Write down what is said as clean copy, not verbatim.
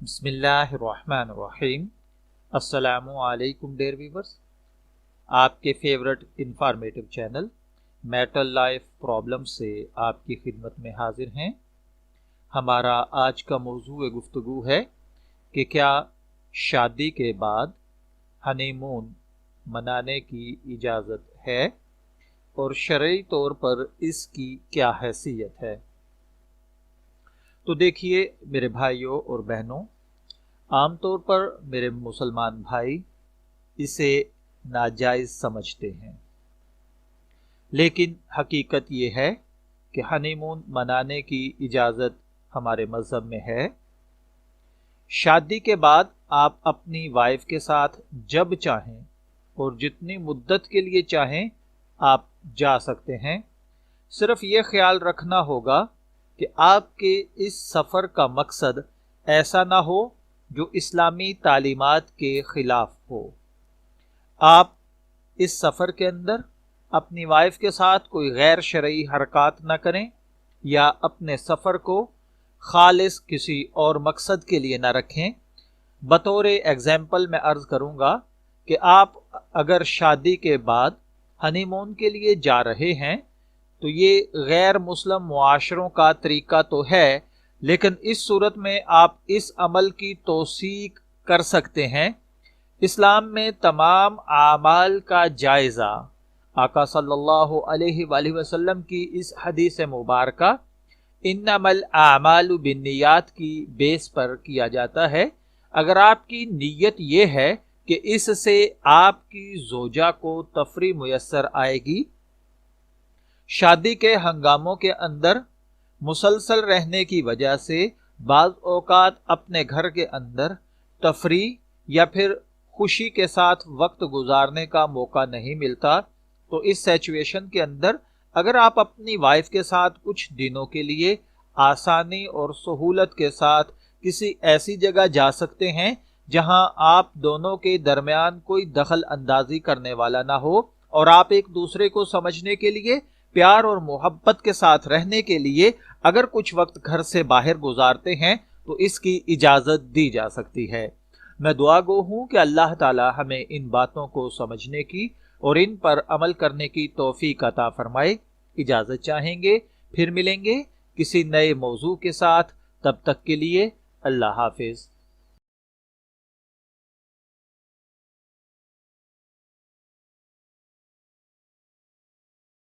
बिस्मिल्लाहिर्रहमानिर्रहीम। अस्सलामुअलैकुम dear viewers, आपके favourite informative channel marital life problem से आपकी खिदमत में हाजिर हैं। हमारा आज का मौजू गुफ्तगू है कि क्या शादी के बाद हनीमून मनाने की इजाज़त है और शरई तौर पर इसकी क्या हैसियत है। तो देखिए मेरे भाइयों और बहनों, आमतौर पर मेरे मुसलमान भाई इसे नाजायज़ समझते हैं, लेकिन हकीकत ये है कि हनीमून मनाने की इजाज़त हमारे मज़हब में है। शादी के बाद आप अपनी वाइफ के साथ जब चाहें और जितनी मुद्दत के लिए चाहें आप जा सकते हैं। सिर्फ ये ख्याल रखना होगा कि आपके इस सफ़र का मकसद ऐसा ना हो जो इस्लामी तालीमात के ख़िलाफ़ हो। आप इस सफ़र के अंदर अपनी वाइफ के साथ कोई गैर शरई हरकत न करें या अपने सफ़र को खालिस किसी और मकसद के लिए न रखें। बतौर एग्जाम्पल मैं अर्ज़ करूँगा कि आप अगर शादी के बाद हनीमून के लिए जा रहे हैं तो ये गैर मुस्लिम मुआशरों का तरीका तो है, लेकिन इस सूरत में आप इस अमल की तौसीक कर सकते हैं। इस्लाम में तमाम आमाल का जायज़ा आका सल्लल्लाहु अलैहि वसल्लम की इस हदीस मुबारका इन्नमल आमालु बिन्नियात की बेस पर किया जाता है। अगर आपकी नीयत ये है कि इससे आपकी ज़ौजा को तफरी मुयस्सर आएगी, शादी के हंगामों के अंदर मुसलसल रहने की वजह से बाज़ औक़ात अपने घर के अंदर तफरी या फिर खुशी के साथ वक्त गुजारने का मौका नहीं मिलता, तो इस सिचुएशन के अंदर अगर आप अपनी वाइफ के साथ कुछ दिनों के लिए आसानी और सहूलत के साथ किसी ऐसी जगह जा सकते हैं जहां आप दोनों के दरमियान कोई दखल अंदाजी करने वाला ना हो और आप एक दूसरे को समझने के लिए, प्यार और मोहब्बत के साथ रहने के लिए अगर कुछ वक्त घर से बाहर गुजारते हैं तो इसकी इजाज़त दी जा सकती है। मैं दुआ गो हूँ कि अल्लाह ताला हमें इन बातों को समझने की और इन पर अमल करने की तौफीक अता फरमाए। इजाज़त चाहेंगे, फिर मिलेंगे किसी नए मौजू के साथ। तब तक के लिए अल्लाह हाफिज।